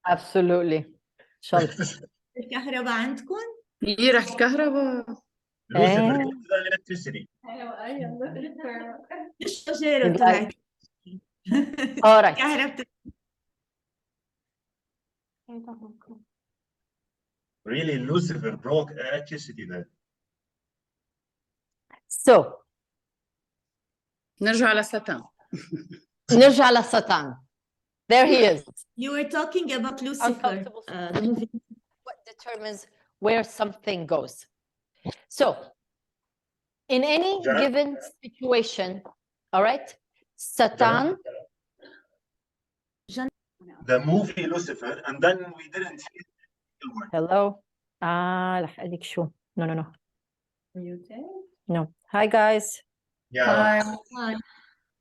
absolutely. شلط. الكهرباء عندكم؟ يروح الكهرباء. Lucifer gives the electricity. الشجرة يبقى- طلعت All right. كهرباء. Really, Lucifer broke electricity then. So نرجع لساتان. نرجع للساتان. There he is. You were talking about Lucifer, Uncomfortable the movie. What determines where something goes. So in any Jack? given situation, all right, Satan, The movie Lucifer, and then we didn't see the word. hello. رح أقول لك شو. No. Are you okay? No. Hi guys. Yeah, Hi.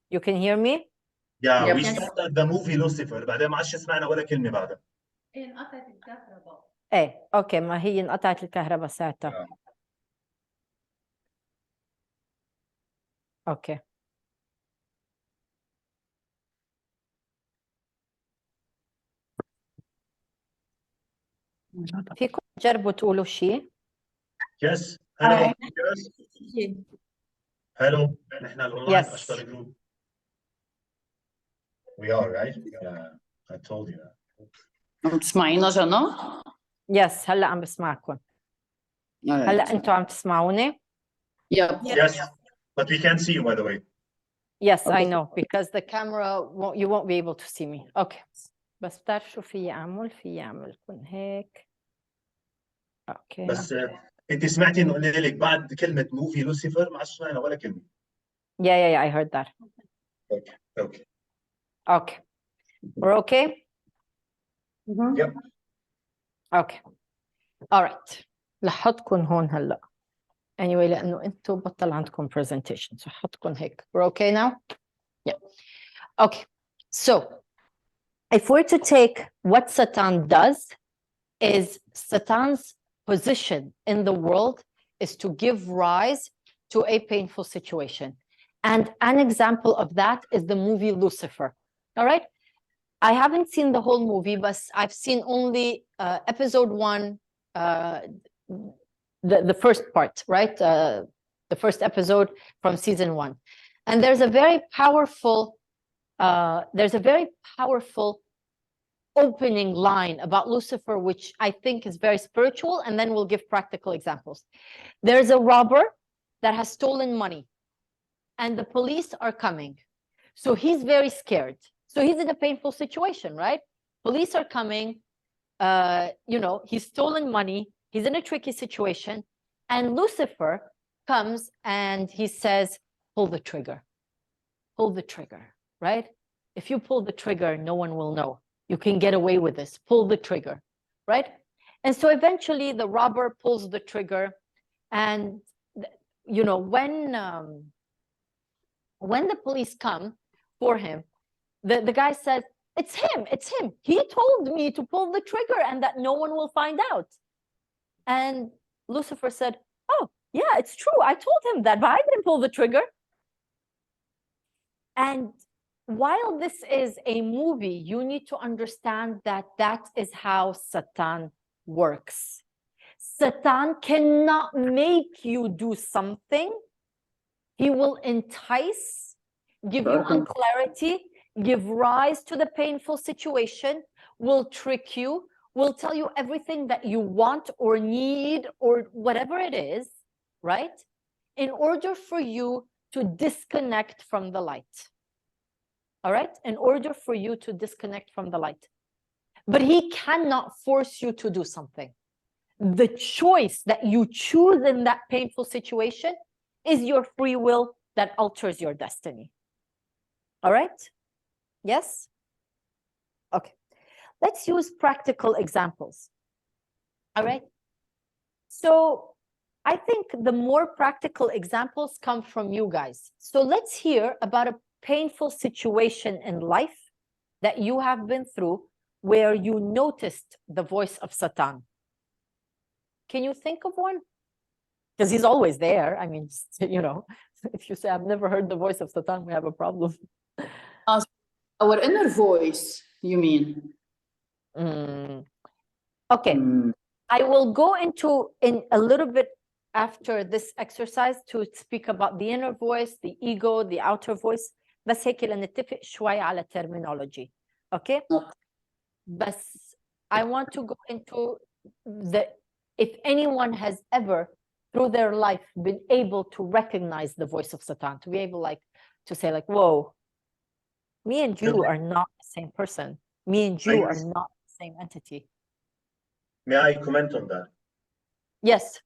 You can hear me? yeah. Yep. We Yes. started the movie Lucifer. بعدين ما عادش سمعنا ولا كلمة بعدها. انقطعت الكهرباء. ايه اوكي ما هي انقطعت الكهرباء ساعتها. اوكي. فيكم تجربوا تقولوا شيء؟ Yes. Hello. Hi. Yes. Hello. نحن الأونلاين Yes. أشطر جروب. We are, right? Yeah. I told you that. عم تسمعينا جنى؟ يس هلا عم بسمعكم. هلا انتم عم تسمعوني؟ يب. Yes. But we can't see you, by the way. Yes, I know because the camera you won't be able to see me. Okay. بس بتعرف شو في اعمل كون هيك. اوكي. بس أنت سمعتي إنه قلنا لك بعد كلمة موفي لوسيفر ما عادش سمعنا ولا كلمة. Yeah, I heard that. Okay. Okay. We're okay? Yep. Okay. All right. لحطكم هون هلا. Anyway لأنه أنتم بطل عندكم presentation. So حطكم هيك. We're okay now? Yeah. Okay. So if we're to take what Satan does is Satan's position in the world is to give rise to a painful situation. And an example of that is the movie Lucifer. All right. I haven't seen the whole movie, but I've seen only episode 1, the first part, right? The first episode from season 1. And there's a very powerful opening line about Lucifer, which I think is very spiritual, and then we'll give practical examples. There's a robber that has stolen money, and the police are coming. So he's very scared. So he's in a painful situation, right? Police are coming, he's stolen money, he's in a tricky situation, and Lucifer comes and he says, pull the trigger, right? If you pull the trigger, no one will know. You can get away with this, pull the trigger, right? And so eventually the robber pulls the trigger, and when the police come for him, the guy says, it's him. He told me to pull the trigger and that no one will find out. And Lucifer said, oh, yeah, it's true. I told him that, but I didn't pull the trigger. And while this is a movie, you need to understand that that is how Satan works. Satan cannot make you do something. He will entice, give you unclarity, give rise to the painful situation, will trick you, will tell you everything that you want or need or whatever it is, right? In order for you to disconnect from the light. All right? In order for you to disconnect from the light. But he cannot force you to do something. The choice that you choose in that painful situation is your free will that alters your destiny. All right? Yes? Okay. Let's use practical examples. All right? So I think the more practical examples come from you guys. So let's hear about a painful situation in life that you have been through where you noticed the voice of Satan. Can you think of one? Because he's always there. I mean, if you say, I've never heard the voice of Satan, we have a problem. Our inner voice, you mean? Okay, I will go into in a little bit after this exercise to speak about the inner voice, the ego, the outer voice. بس هيك لنتفق شوي على terminology. Okay? بس I want to go into if anyone has ever through their life been able to recognize the voice of Satan, to be able to say whoa, me and you are not the same person. Me and you are not the same entity. May I comment on that? Yes.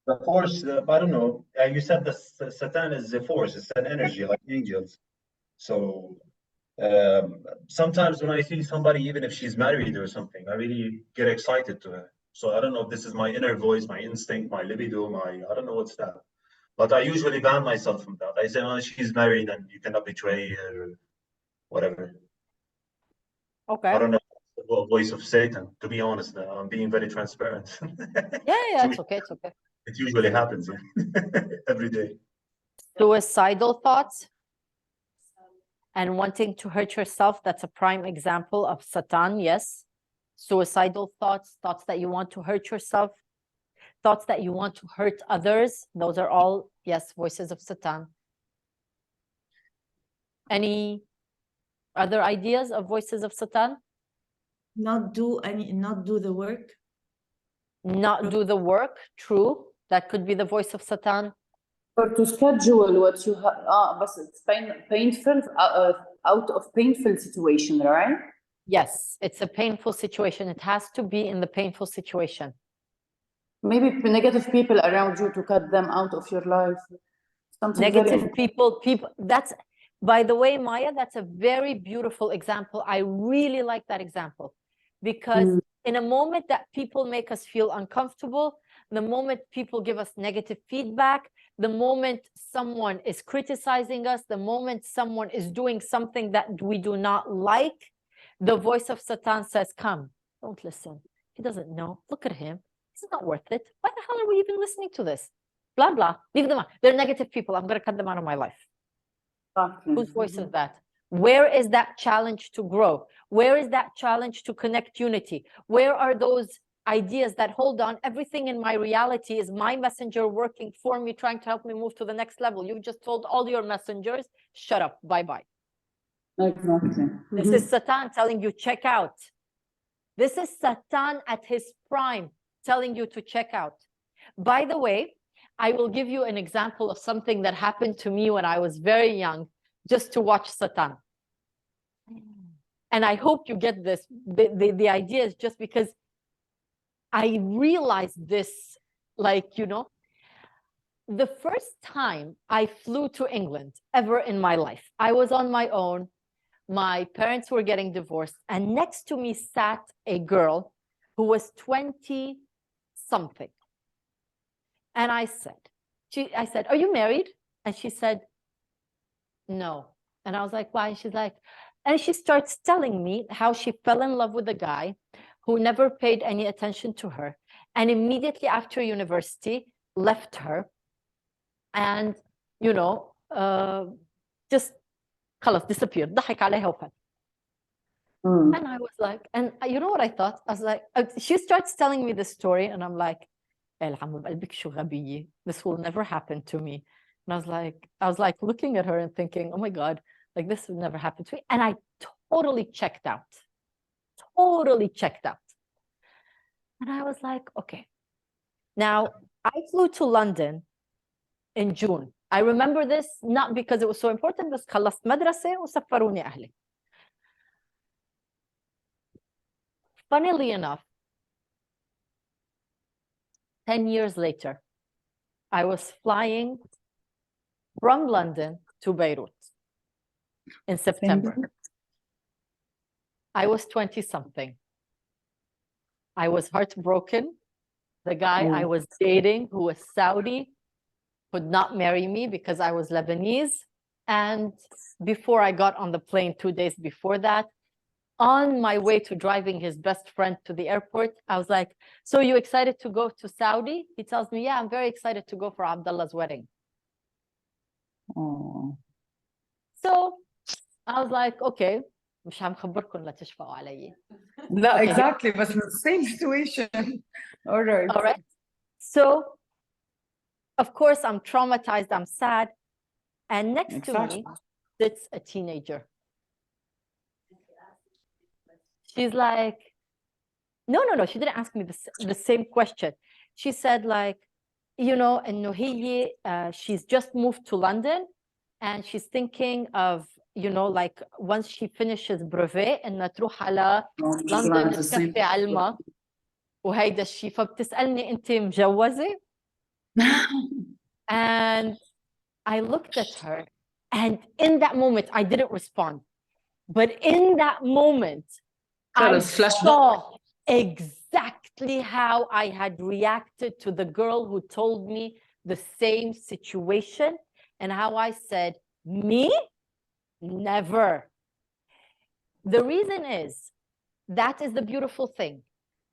The force, I don't know. You said the Satan is a force. It's an energy like angels. So sometimes when I see somebody, even if she's married or something, I really get excited to her. So I don't know if this is my inner voice, my instinct, my libido, I don't know what's that. But I usually ban myself from that. I say, oh, she's married and you cannot betray her or whatever. Okay. I don't know the voice of Satan, to be honest. I'm being very transparent. Yeah, it's okay, it's okay. It usually happens every day. Suicidal thoughts and wanting to hurt yourself, that's a prime example of Satan, yes. Suicidal thoughts, thoughts that you want to hurt yourself, thoughts that you want to hurt others, those are all, yes, voices of Satan. Any other ideas of voices of Satan? Not do the work. Not do the work, true. That could be the voice of Satan. Or to schedule what you have, but it's painful, out of painful situation, right? Yes, it's a painful situation. It has to be in the painful situation. Maybe negative people around you to cut them out of your life. Something Negative very... people, that's, by the way, Maya, that's a very beautiful example. I really like that example because in a moment that people make us feel uncomfortable, the moment people give us negative feedback, the moment someone is criticizing us, the moment someone is doing something that we do not like, the voice of Satan says, come, don't listen. He doesn't know. Look at him. It's not worth it. Why the hell are we even listening to this? Blah, blah. Leave them out. They're negative people. I'm going to cut them out of my life. Whose voice is that? Where is that challenge to grow? Where is that challenge to connect unity? Where are those ideas that hold on? Everything in my reality is my messenger working for me, trying to help me move to the next level. You've just told all your messengers, shut up, bye-bye. Exactly. This is Satan telling you, check out. This is Satan at his prime telling you to check out. By the way, I will give you an example of something that happened to me when I was very young, just to watch Satan. And I hope you get this. The idea is just because I realized this, the first time I flew to England ever in my life, I was on my own. My parents were getting divorced, and next to me sat a girl who was 20-something. And I said, are you married? And she said, no. And I was like, why? And she's like, and she starts telling me how she fell in love with a guy who never paid any attention to her. And immediately after university, left her. And, just خلاص disappeared. ضحك عليها وفات. And I was like, and you know what I thought? I was like, she starts telling me the story, and I'm like, this will never happen to me. And I was like looking at her and thinking, oh my God, this would never happen to me. And I totally checked out. And I was like, okay. Now, I flew to London in June. I remember this not because it was so important, but خلصت مدرسة وسفروني أهلي. Funnily enough, 10 years later, I was flying from London to Beirut in September. I was 20-something. I was heartbroken. The guy I was dating, who was Saudi, could not marry me because I was Lebanese. And before I got on the plane 2 days before that, on my way to driving his best friend to the airport, I was like, so you excited to go to Saudi? He tells me, yeah, I'm very excited to go for Abdullah's wedding. Oh. So I was like, okay, مش عم خبركم لا تشفقوا علي. لا exactly بس the same situation. All right. All right. So, of course, I'm traumatized, I'm sad. And next to me Exactly. sits a teenager. She's like, no, she didn't ask me the same question. She said like, you know, إنه هي, she's just moved to London and she's thinking of, you know, like once she finishes brevet إنها تروح على لندن the same. تكفي علمها وهيدا الشيء. فبتسألني أنت مجوزة؟ And I looked at her, and in that moment, I didn't respond. But in that moment, I خلص flashback. saw exactly how I had reacted to the girl who told me the same situation, and how I said, me? Never. The reason is, that is the beautiful thing.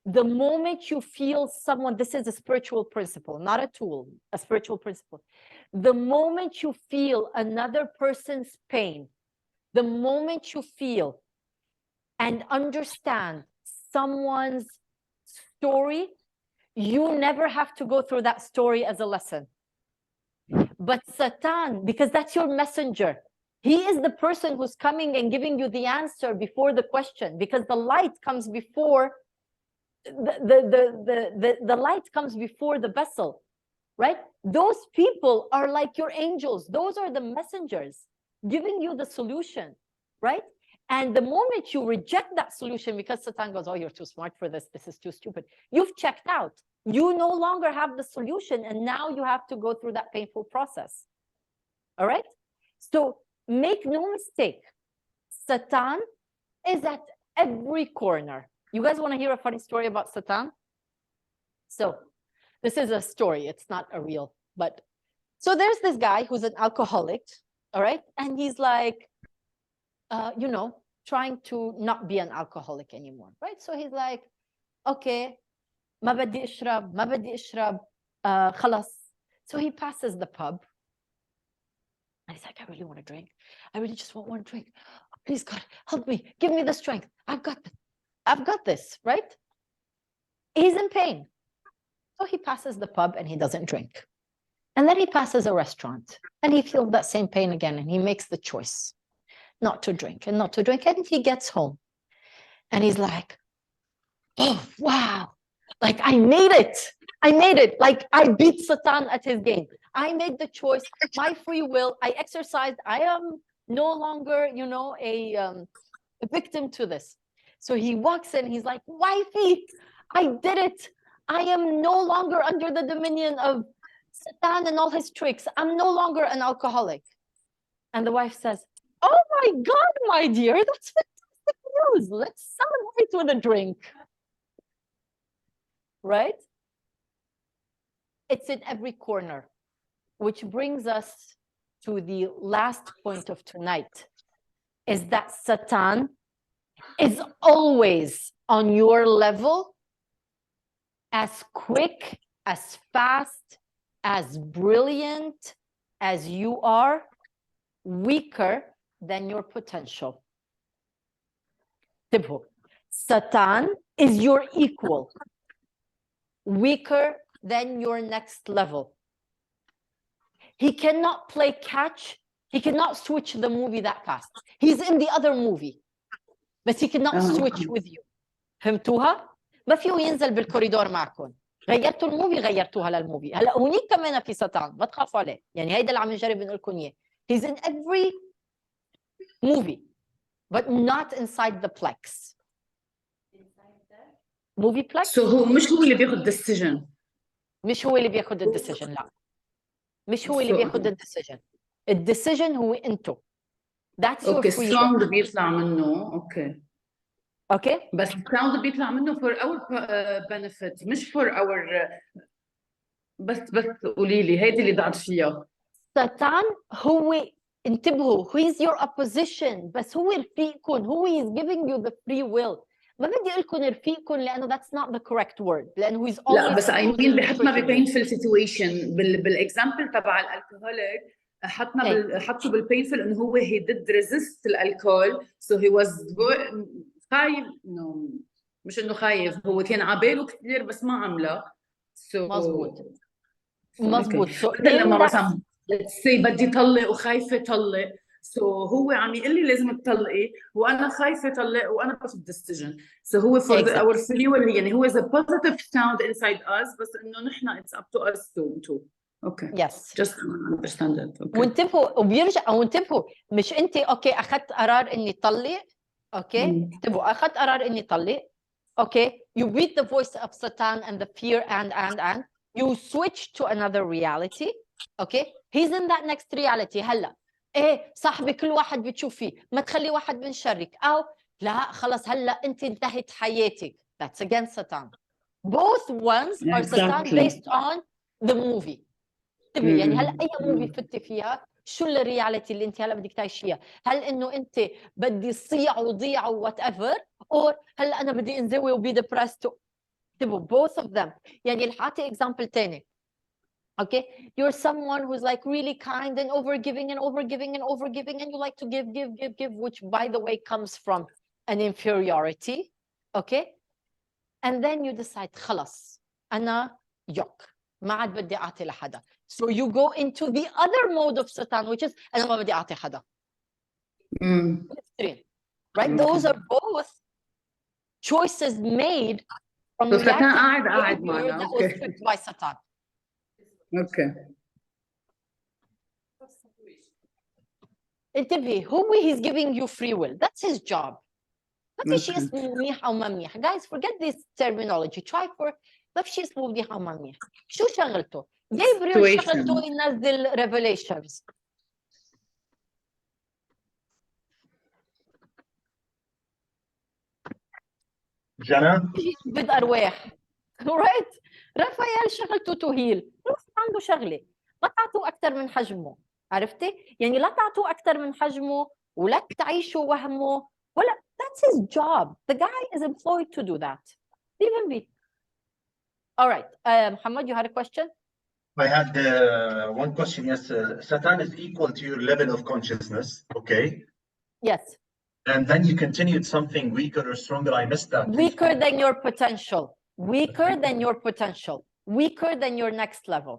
The moment you feel someone, this is a spiritual principle, not a tool, a spiritual principle. The moment you feel another person's pain, the moment you feel and understand someone's story, you never have to go through that story as a lesson. But Satan, because that's your messenger, he is the person who's coming and giving you the answer before the question, because the light comes before the light comes before the vessel, right? Those people are like your angels. Those are the messengers giving you the solution, right? And the moment you reject that solution because Satan goes, oh, you're too smart for this, this is too stupid, you've checked out. You no longer have the solution, and now you have to go through that painful process. All right? So make no mistake, Satan is at every corner. You guys want to hear a funny story about Satan? So this is a story, it's not a real, but so there's this guy who's an alcoholic, all right? And he's like, you know, trying to not be an alcoholic anymore, right? So he's like, okay, ما بدي اشرب, خلاص. So he passes the pub. And he's like, I really want to drink. I really just want one drink. Oh, please, God, help me. Give me the strength. I've got this, right? He's in pain. So he passes the pub and he doesn't drink. And then he passes a restaurant and he feels that same pain again. And he makes the choice not to drink and not to drink. And he gets home and he's like, oh, wow. Like I made it. Like I beat Satan at his game. I made the choice, my free will. I exercised. I am no longer, you know, a victim to this. So he walks in, he's like, wifey, I did it. I am no longer under the dominion of Satan and all his tricks. I'm no longer an alcoholic. And the wife says, oh my God, my dear, that's fantastic news. Let's celebrate with a drink. Right? It's in every corner, which brings us to the last point of tonight, is that Satan is always on your level, as quick, as fast, as brilliant as you are, weaker than your potential. Satan is your equal, weaker than your next level. He cannot play catch. He cannot switch the movie that fast. He's in the other movie, but he cannot switch with you. فهمتوها؟ ما فيه ينزل بالكوريدور معكم. غيرتوا الموفي غيرتوها للموفي. هلا هونيك كمان في ساتان، ما تخافوا عليه. يعني هيدا اللي عم نجرب نقول لكم اياه. He's in every movie, but not inside the plex. Movie plex? So هو مش هو اللي بياخد decision. مش هو اللي بياخد الديسيجن، لا. مش هو اللي بياخد الديسيجن. الديسيجن هو انتو. That's your free will. الساوند بيطلع منه اوكي. بس الساوند بيطلع منه for our benefit مش for our بس قولي لي هيدي اللي ضعت فيها. ساتان هو انتبهوا هو is your opposition بس هو رفيقكم هو is giving you the free will. ما بدي اقول لكم رفيقكم لانه that's not the correct word لانه he's always لا بس I mean بحطنا ب painful situation بالاكزامبل تبع الالكوهوليك حطوا بالبينفul انه هو he did resist الالكول so he was خايف انه مش انه خايف هو كان عباله كثير بس ما عمله so مزبوط so مثل لما in that مثلا let's say بدي طلق وخايفه طلق so هو عم يقول لي لازم تطلقي وانا خايفه طلق وانا باخذ decision so هو for the, our free will يعني هو is a positive sound inside us بس انه نحن it's up to us to okay yes just understand it okay وانتبهوا وانتبهوا مش انت اوكي اخذت قرار اني طلق اوكي انتبهوا اخذت قرار اني طلق اوكي you beat the voice of Satan and the fear and you switch to another reality okay he's in that next reality هلا ايه صاحبي كل واحد بتشوف فيه ما تخلي واحد من شرك او لا خلص هلا انت انتهت حياتك that's against Satan both ones are Satan based on the movie يعني هلا اي موفي فتي فيها شو الرياليتي اللي انت هلا بدك تعيشيها هل انه انت بدي صيع وضيع وات ايفر او هلا انا بدي انزوي وبي ديبرست تبوا both of them يعني الحاتي example تاني okay you're someone who's like really kind and overgiving and you like to give which by the way comes from an inferiority okay and then you decide خلص انا يوك ما عاد بدي اعطي لحدا so you go into the other mode of Satan which is انا ما بدي اعطي حدا right those are both choices made from Satan قاعد معنا that was tricked by Satan okay انتبهي هو he's giving you free will that's his job ما في شيء اسمه منيح او ما منيح guys forget this terminology try for ما في شيء اسمه منيح او ما منيح شو شغلته جابريل شغلته ينزل revelations جنى بد ارواح right رافائيل شغلته تهيل عنده شغله ما تعطوه اكثر من حجمه عرفتي يعني لا تعطوه اكثر من حجمه ولا تعيشوا وهمه ولا that's his job the guy is employed to do that leave him be all right Muhammad you had a question I had one question yes Satan is equal to your level of consciousness okay yes and then you continued something weaker or stronger I missed that weaker than your potential weaker than your next level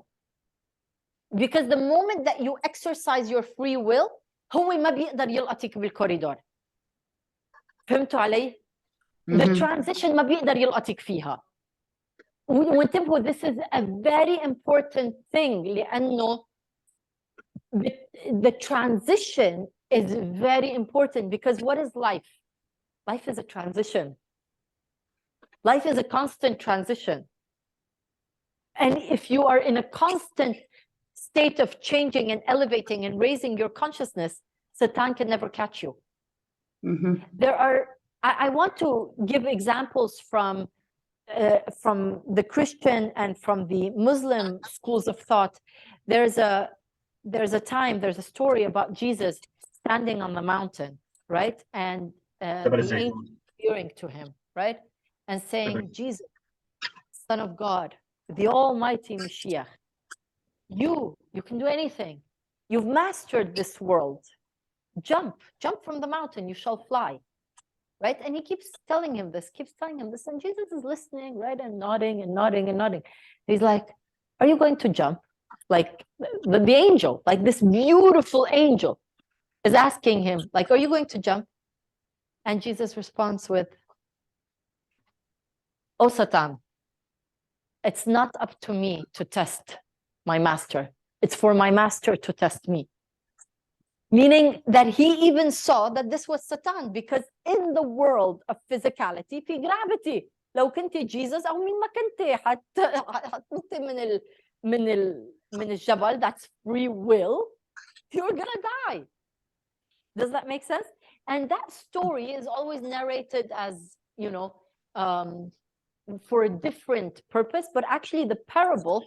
because the moment that you exercise your free will هو ما بيقدر يلقطك بالكوريدور فهمتوا علي؟ the transition ما بيقدر يلقطك فيها وانتبهوا this is a very important thing لأنه the transition is very important because what is life? Life is a transition. Life is a constant transition. And if you are in a constant state of changing and elevating and raising your consciousness, Satan can never catch you. There are, I want to give examples from the Christian and from the Muslim schools of thought. There's a time, there's a story about Jesus standing on the mountain, right? And the angel appearing to him, right? And saying, Jesus, Son of God, the Almighty Mashiach, you can do anything. You've mastered this world. Jump from the mountain, you shall fly. Right? And he keeps telling him this, and Jesus is listening, right? And nodding. He's like, are you going to jump? Like the angel, like this beautiful angel is asking him, like, are you going to jump? And Jesus responds with, oh, Satan, it's not up to me to test my master. It's for my master to test me. Meaning that he even saw that this was Satan because in the world of physicality في gravity لو كنت Jesus أو مين ما كنت حتنطي من الجبل that's free will you're gonna die. Does that make sense? And that story is always narrated as you know for a different purpose but actually the parable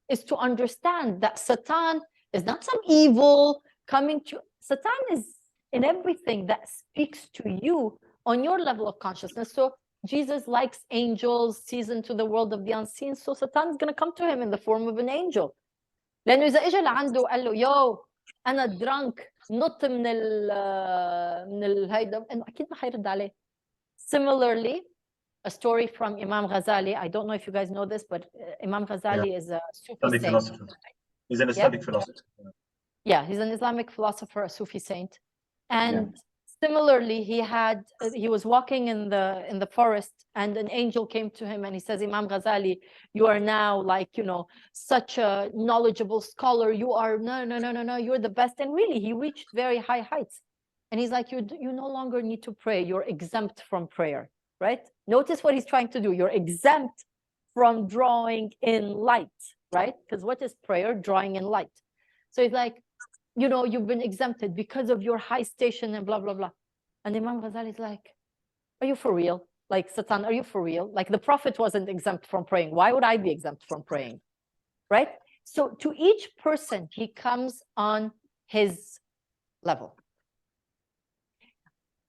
is to understand that Satan is not some evil coming to Satan is in everything that speaks to you on your level of consciousness. So Jesus likes angels, sees into the world of the unseen. So Satan is going to come to him in the form of an angel. لأنه إذا إجا لعنده قال له, yo, أنا drunk نط من هيدا إنه أكيد ما حيرد عليه. Similarly, a story from Imam Ghazali. I don't know if you guys know this, but Imam Ghazali is a Sufi Islamic saint. philosopher. He's an Islamic philosopher. Yeah, he's an Islamic philosopher, a Sufi saint. And similarly, he was walking in the forest, and an angel came to him and he says, Imam Ghazali, you are now like, you know, such a knowledgeable scholar. You are no, you're the best. And really, he reached very high heights. And he's like, you no longer need to pray. You're exempt from prayer, right? Notice what he's trying to do. You're exempt from drawing in light, right? Because what is prayer? Drawing in light. So he's like, you know, you've been exempted because of your high station and blah, blah, blah. And Imam Ghazali is like, are you for real? Like, Satan, are you for real? Like, the Prophet wasn't exempt from praying. Why would I be exempt from praying? Right? So to each person, he comes on his level.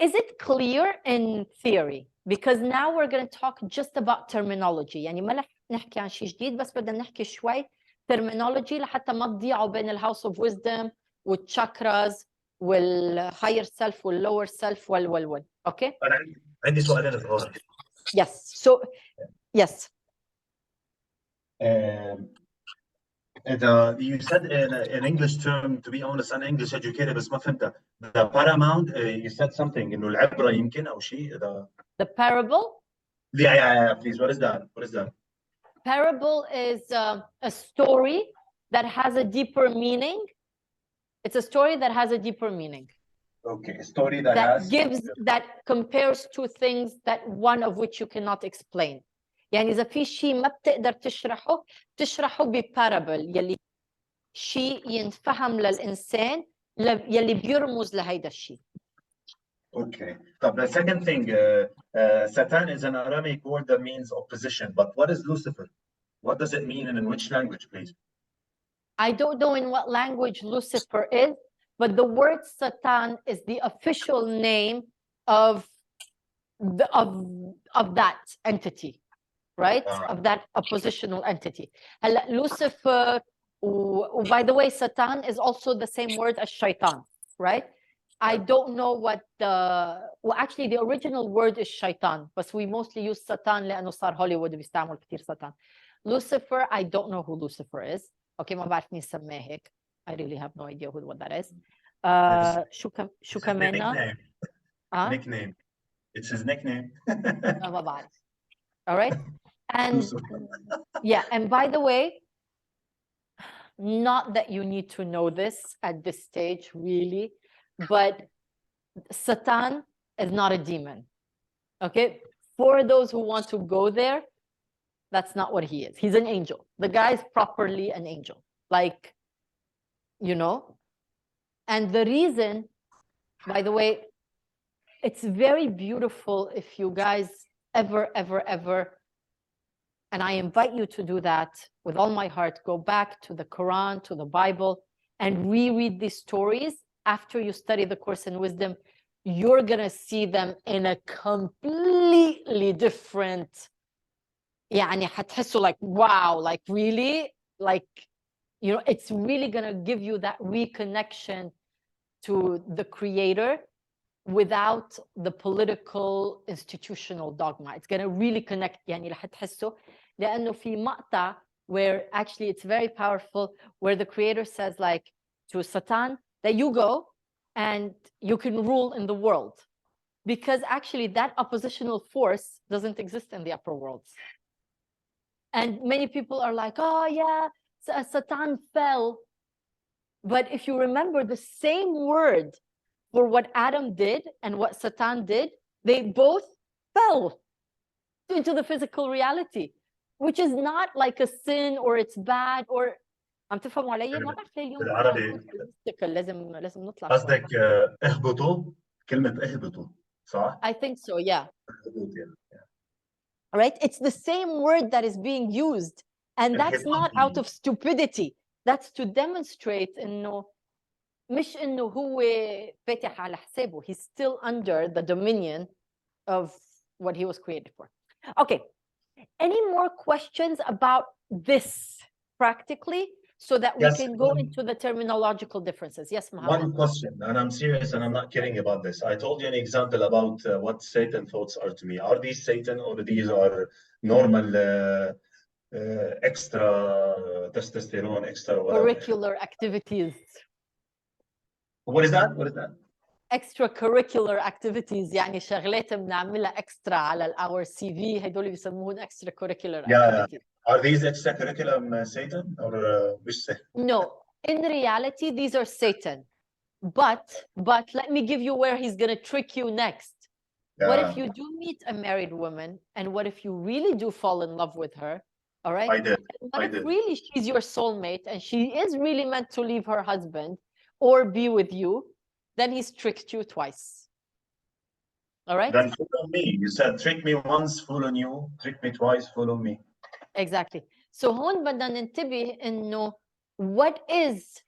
Is it clear in theory? Because now we're going to talk just about terminology. يعني ما رح نحكي عن شيء جديد بس بدنا نحكي شوي terminology لحتى ما تضيعوا بين الhouse of wisdom والchakras والhigher self والlower self وال okay? أنا عندي سؤالين صغار. Yes. So yes. You said in English term, to be honest, أنا English educated بس ما فهمتها. The paramount, you said something إنه العبرة يمكن أو شيء. The parable? Yeah, please. What is that? What is that? Parable is a story that has a deeper meaning. It's a story that has a deeper meaning. Okay, a story that compares two things that one of which you cannot explain. يعني إذا في شيء ما بتقدر تشرحه ببارابل يلي شيء ينفهم للإنسان يلي بيرمز لهيدا الشيء. Okay. The second thing, Satan is an Aramaic word that means opposition. But what is Lucifer? What does it mean and in which language, please? I don't know in what language Lucifer is, but the word Satan is the official name of that entity, right? Of that oppositional entity. Lucifer, by the way, Satan is also the same word as shaitan, right? I don't know what actually the original word is shaitan, but we mostly use Satan لأنه صار هوليوود بيستعمل كتير Satan. Lucifer, I don't know who Lucifer is. Okay, ما بعرف مين سماه هيك. I really have no idea what that is. شو كمان؟ Nickname. It's his nickname. ما بعرف. All right. And yeah, and by the way, not that you need to know this at this stage, really, but Satan is not a demon. Okay, for those who want to go there, that's not what he is. He's an angel. The guy is properly an angel, like, you know. And the reason, by the way, it's very beautiful if you guys ever, and I invite you to do that with all my heart, go back to the Quran, to the Bible, and reread these stories. After you study the Course in Wisdom, you're going to see them in a completely different, يعني حتحسوا like, wow, like really, like, you know, it's really going to give you that reconnection to the Creator without the political institutional dogma. It's going to really connect. يعني رح تحسوا لأنه في مقطع where actually it's very powerful, where the Creator says like to Satan that you go and you can rule in the world, because actually that oppositional force doesn't exist in the upper worlds. And many people are like, oh yeah, Satan fell. But if you remember, the same word for what Adam did and what Satan did, they both fell into the physical reality, which is not like a sin or it's bad or عم تفهموا علي؟ ما بعرف ليه اليوم بالعربي لازم نطلع قصدك اهبطوا كلمة اهبطوا صح؟ I think so, yeah. Right? It's the same word that is being used, and that's not out of stupidity. That's to demonstrate إنه مش إنه هو فاتح على حسابه. He's still under the dominion of what he was created for. Okay. Any more questions about this practically? so that we Yes, can go into the terminological differences. Yes, Mohammed. one question, and I'm serious and I'm not kidding about this. I told you an example about what Satan thoughts are to me. Are these Satan or these are normal extra testosterone, extra whatever? Curricular activities. What is that? What is that? extracurricular activities يعني شغلات بنعملها extra على our CV هدول بيسموهم extracurricular activities. Are these extracurriculum Satan or which Satan? No, in reality these are Satan. But let me give you where he's going to trick you next. What if you do meet a married woman, and what if you really do fall in love with her? All right. I did. What if really she's your soulmate and she is really meant to leave her husband or be with you? Then he's tricked you twice. All right. Then follow me. You said trick me once, fool on you. Trick me twice, follow me. Exactly. So هون بدنا ننتبه إنه what is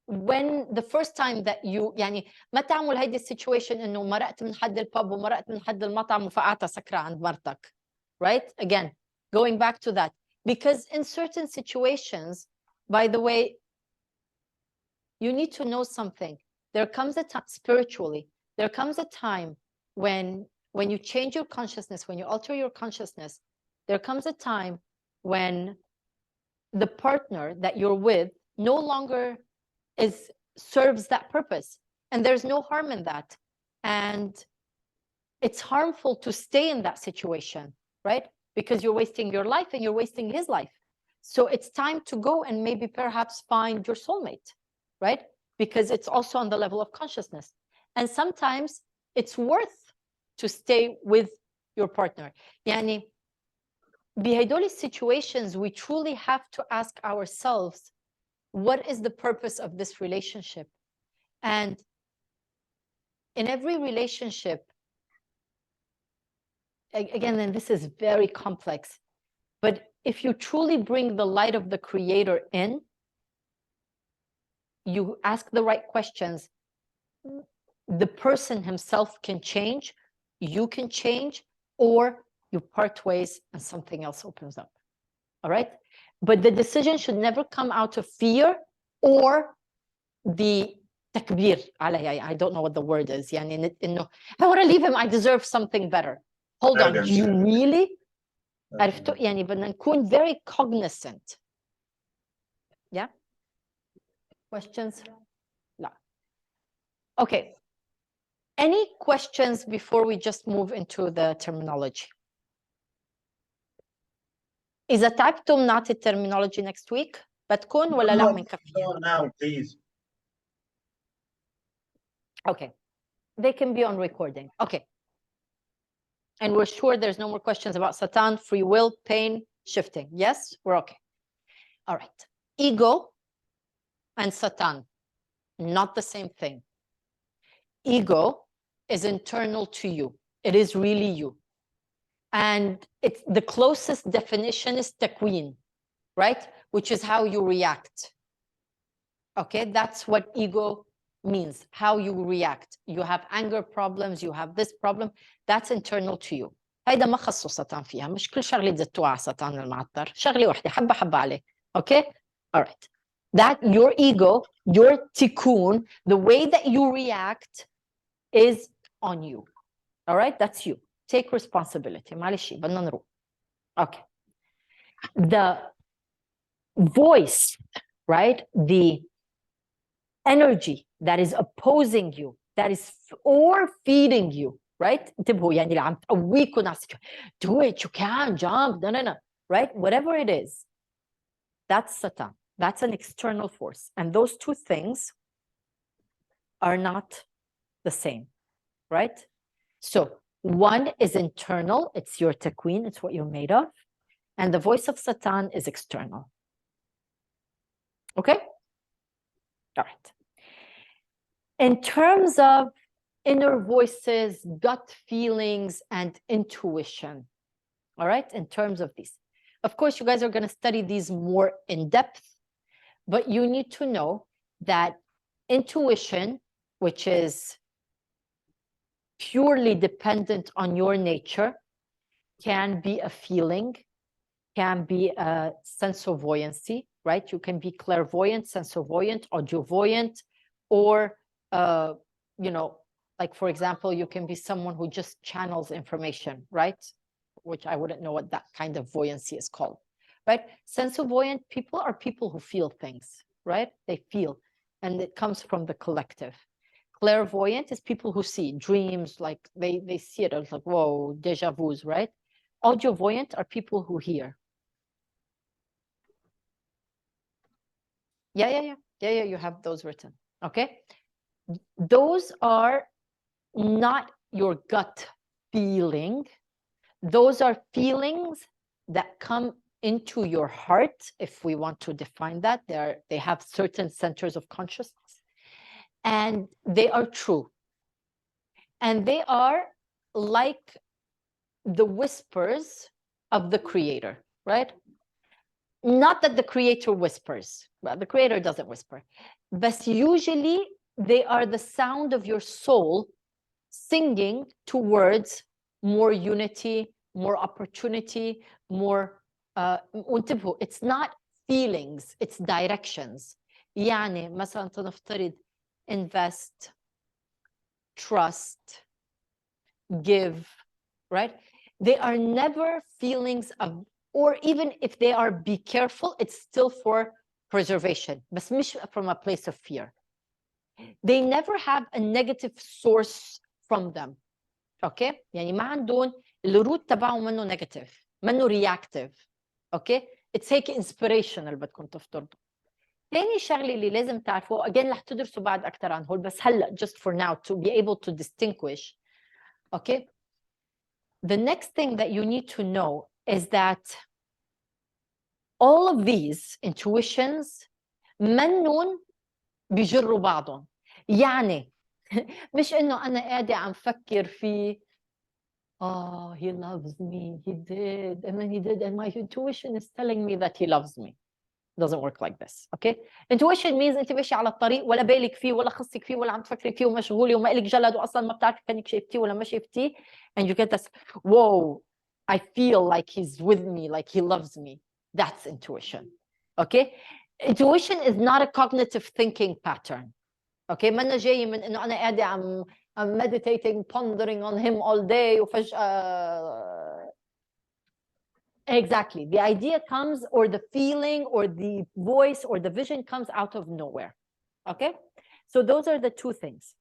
when the first time that you يعني ما تعمل هيدي السيتويشن إنه مرقت من حد الباب ومرقت من حد المطعم وفقعتها سكرة عند مرتك. Right? Again, going back to that. Because in certain situations, by the way, you need to know something. There comes a time, spiritually, there comes a time when you change your consciousness, when you alter your consciousness, there comes a time when the partner that you're with no longer serves that purpose. And there's no harm in that. And it's harmful to stay in that situation, right? Because you're wasting your life and you're wasting his life. So it's time to go and maybe perhaps find your soulmate, right? Because it's also on the level of consciousness. And sometimes it's worth to stay with your partner. Yani, بهدول situations, we truly have to ask ourselves, what is the purpose of this relationship? And in every relationship, again, and this is very complex, but if you truly bring the light of the Creator in, you ask the right questions, the person himself can change, you can change, or you part ways and something else opens up. All right? But the decision should never come out of fear or the takbir. I don't know what the word is. يعني إنه I want to leave him, I deserve something better. Hold on, do you really? عرفتوا يعني بدنا نكون very cognizant. Yeah? Questions? لا. Okay. Any questions before we just move into the terminology? إذا تعبتم نعطي terminology next week بتكون ولا لا منكفي؟ No, now, please. Okay. They can be on recording. Okay. And we're sure there's no more questions about Satan, free will, pain, shifting. Yes, we're okay. All right. Ego and Satan, not the same thing. Ego is internal to you. It is really you. And it's the closest definition is takween, right? Which is how you react. Okay, that's what ego means, how you react. You have anger problems, you have this problem, that's internal to you. هيدا ما خصو سطان فيها، مش كل شغلة تزتوها على سطان المعطر، شغلة واحدة حبة حبة عليه. Okay? All right. That your ego, your tikkun, the way that you react is on you. All right? That's you. Take responsibility. معلش بدنا نروح. Okay. The voice, right? The energy that is opposing you, that is or feeding you, right? انتبهوا يعني اللي عم تقويكم على do it, you can jump, no, right? Whatever it is, that's Satan. That's an external force. And those two things are not the same, right? So one is internal, it's your takween, it's what you're made of. And the voice of Satan is external. Okay? All right. In terms of inner voices, gut feelings, and intuition, all right? In terms of these. Of course, you guys are going to study these more in depth, but you need to know that intuition, which is purely dependent on your nature, can be a feeling, can be a sense of buoyancy, right? You can be clairvoyant, sensovoyant, audiovoyant, or, you know, like, for example, you can be someone who just channels information, right? Which I wouldn't know what that kind of voyancy is called, right? Sensovoyant people are people who feel things, right? They feel, and it comes from the collective. Clairvoyant is people who see dreams, like they see it. It's like, whoa, deja vus, right? Audiovoyant are people who hear. Yeah, you have those written, okay? Those are not your gut feeling. Those are feelings that come into your heart, if we want to define that. They have certain centers of consciousness, and they are true. And they are like the whispers of the creator, right? Not that the creator whispers, well, the creator doesn't whisper, but usually they are the sound of your soul singing towards more unity, more opportunity, more it's not feelings, it's directions. يعني مثلا تنفترض invest, trust, give, right? They are never feelings of, or even if they are be careful, it's still for preservation, بس مش from a place of fear. They never have a negative source from them. Okay? يعني ما عندهم الروت تبعهم منه negative، منه reactive. Okay? It's هيك inspirational بدكم تفترضوا. تاني شغلة اللي لازم تعرفوه، again رح تدرسوا بعد أكتر عن هول، بس هلا just for now to be able to distinguish. Okay? The next thing that you need to know is that all of these intuitions منن بيجروا بعضهم. يعني مش إنه أنا قاعدة عم فكر في he loves me, he did, and then he did, and my intuition is telling me that he loves me. It doesn't work like this, okay? Intuition means أنت ماشي على الطريق ولا بالك فيه ولا خصك فيه ولا عم تفكري فيه ومشغولة وما إلك جلد وأصلاً ما بتعرفي كأنك شايفتيه ولا ما شايفتيه, and you get this, whoa, I feel like he's with me, like he loves me. That's intuition, okay? Intuition is not a cognitive thinking pattern, okay? ما أنا جاي من إنه أنا قاعدة I'm meditating, pondering on him all day وفجأة. Exactly. The idea comes, or the feeling, or the voice, or the vision comes out of nowhere. Okay? So those are the two things.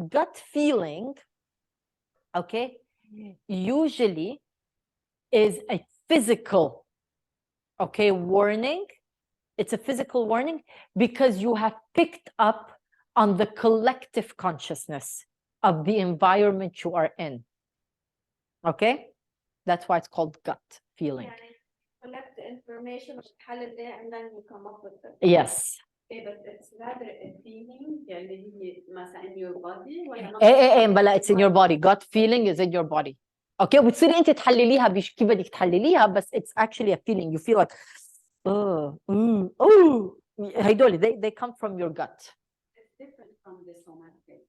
Gut feeling, okay, usually is a physical, okay, warning. It's a physical warning because you have picked up on the collective consciousness of the environment you are in. Okay? That's why it's called gut feeling. يعني collect the information and then you come up with it. Yes. But it's rather a feeling اللي هي مثلا in your body ولا بلا it's in your body. Gut feeling is in your body. Okay, وتصيري انت تحلليها كيف بدك تحلليها, بس it's actually a feeling. You feel like هيدول they come from your gut. It's different from the somatic.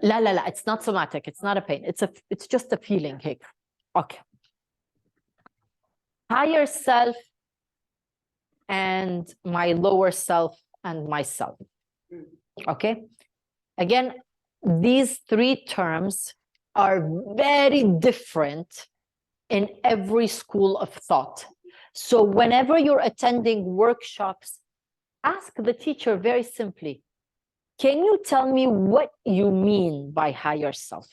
لا, it's not somatic. It's not a pain. It's just a feeling هيك. Okay. Higher self and my lower self and myself. Okay? Again, these three terms are very different in every school of thought. So whenever you're attending workshops, ask the teacher very simply, can you tell me what you mean by higher self?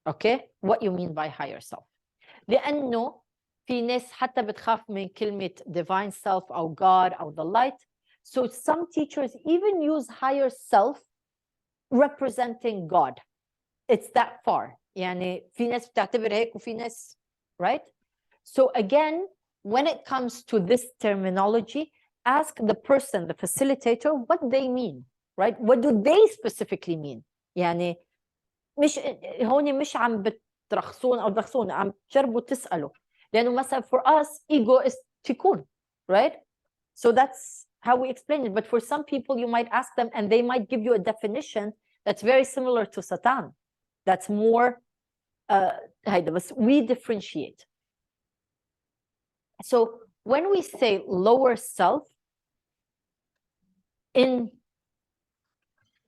Okay? What you mean by higher self. لأنه في ناس حتى بتخاف من كلمة divine self أو God أو the light. So some teachers even use higher self representing God. It's that far. يعني في ناس بتعتبر هيك وفي ناس, right? So again, when it comes to this terminology, ask the person, the facilitator, what they mean, right? What do they specifically mean? يعني مش هون مش عم بترخصون أو ترخصون, عم تجربوا تسألوا. لأنه مثلا for us, ego is tikkun, right? So that's how we explain it. But for some people, you might ask them and they might give you a definition that's very similar to Satan. That's more, but we differentiate. So when we say lower self, in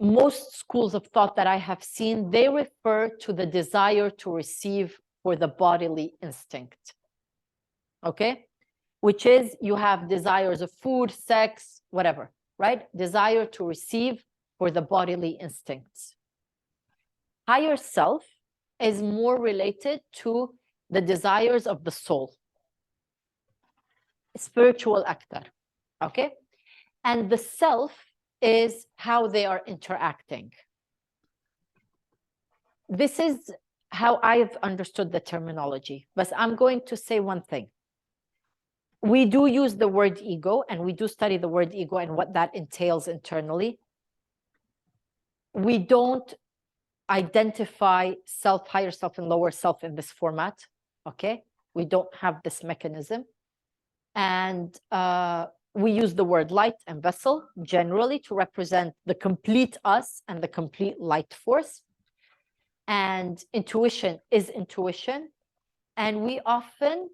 most schools of thought that I have seen, they refer to the desire to receive for the bodily instinct. Okay? Which is you have desires of food, sex, whatever, right? Desire to receive for the bodily instincts. Higher self is more related to the desires of the soul. Spiritual actor, okay? And the self is how they are interacting. This is how I've understood the terminology, but I'm going to say one thing. We do use the word ego, and we do study the word ego and what that entails internally. We don't identify self, higher self, and lower self in this format, okay? We don't have this mechanism. And we use the word light and vessel generally to represent the complete us and the complete light force. And intuition is intuition. And we often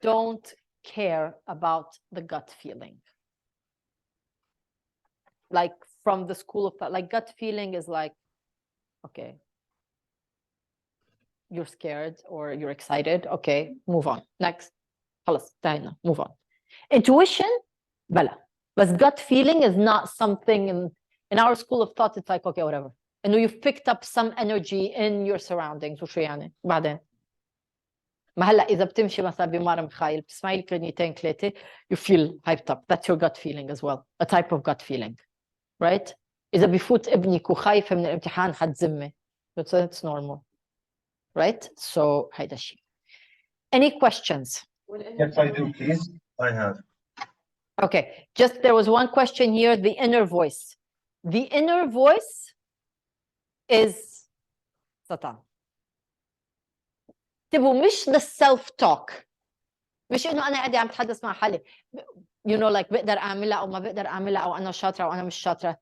don't care about the gut feeling. Like from the school of thought, like gut feeling is like, okay, you're scared or you're excited. Okay, move on. Next. خلاص انتهينا. Move on. Intuition, بلا. But gut feeling is not something in our school of thought. It's like, okay, whatever. And you've picked up some energy in your surroundings. وشو يعني؟ بعدين. ما هلا إذا بتمشي مثلا بمارة مخايل بتسمعي كلمتين ثلاثة you feel hyped up. That's your gut feeling as well. A type of gut feeling. Right? إذا بفوت ابنك وخايفة من الامتحان حتزمي. It's normal. Right? So هيدا الشيء. Any questions? Yes, I do, please. I have. Okay, just there was one question here, the inner voice. The inner voice is Satan. تبو مش the self-talk. مش إنه أنا قاعدة عم بتحدث مع حالي. You know, like بقدر أعملها أو ما بقدر أعملها أو أنا شاطرة أو أنا مش شاطرة.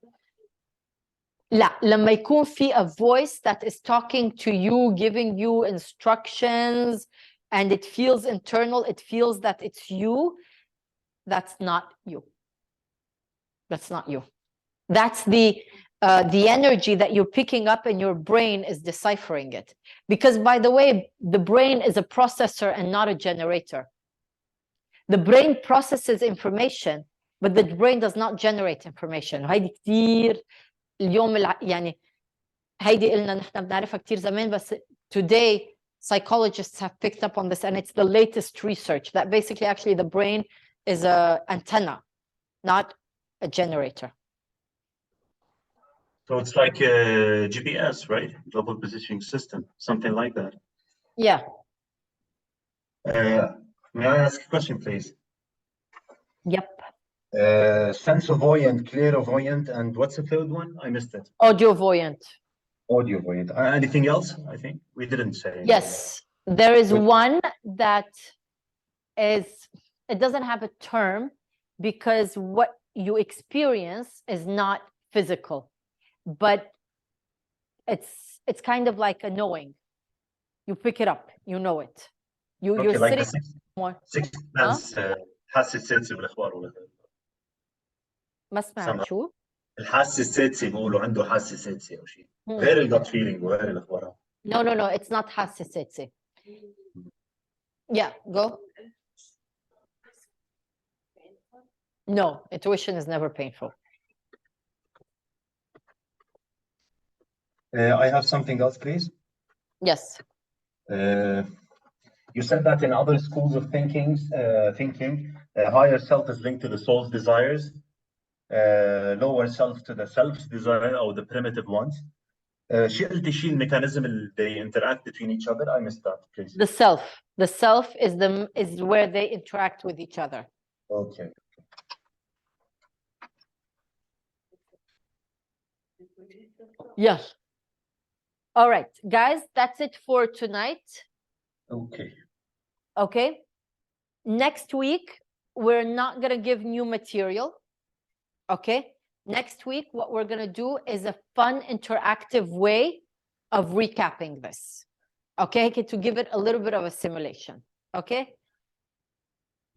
لا, لما يكون في a voice that is talking to you, giving you instructions, and it feels internal, it feels that it's you, that's not you. That's not you. That's the energy that you're picking up and your brain is deciphering it. Because by the way, the brain is a processor and not a generator. The brain processes information, but the brain does not generate information. وهيدي كتير اليوم يعني هيدي قلنا نحن بنعرفها كتير زمان بس today psychologists have picked up on this, and it's the latest research that basically actually the brain is an antenna, not a generator. So it's like a GPS, right? Global Positioning System, something like that. Yeah. May I ask a question, please? Yep. Sensovoyant, clairvoyant, and what's the third one? I missed it. Audiovoyant. Audiovoyant. Anything else? I think we didn't say. Yes, there is one that is, it doesn't have a term because what you experience is not physical, but it's kind of like a knowing. You pick it up, you know it. You're like sitting more. Sixth sense حاسة السادسة بالأخبار ولا ما سمعت شو؟ الحاسة السادسة بيقولوا عنده حاسة سادسة أو شيء غير الجت فيلينج وغير الأخبار. No, it's not حاسة سادسة. Yeah, go. No, intuition is never painful. I have something else, please. Yes. You said that in other schools of thinking, higher self is linked to the soul's desires, lower self to the self's desire or the primitive ones. شو قلتي شيء الميكانيزم اللي they interact between each other? I missed that, please. The self is where they interact with each other. Okay. Yes. All right, guys, that's it for tonight. Okay. Next week, we're not going to give new material. Okay. Next week, what we're going to do is a fun, interactive way of recapping this. Okay, to give it a little bit of a simulation. Okay?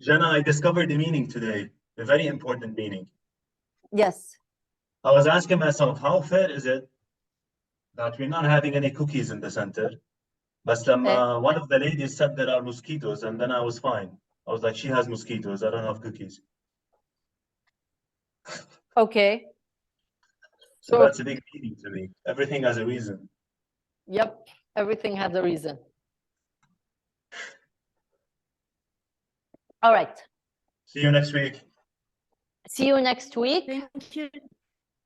Jenna, I discovered a meaning today, a very important meaning. Yes. I was asking myself, how fair is it that we're not having any cookies in the center? But one of the ladies said there are mosquitoes, and then I was fine. I was like, she has mosquitoes, I don't have cookies. Okay. So that's a big meaning to me. Everything has a reason. Yep. Everything has a reason. All right. See you next week. See you next week. Thank you.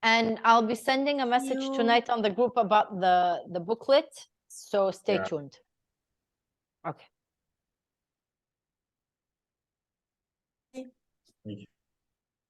And I'll be sending a message you. tonight on the group about the booklet. So stay Yeah. tuned. Okay. Thank you.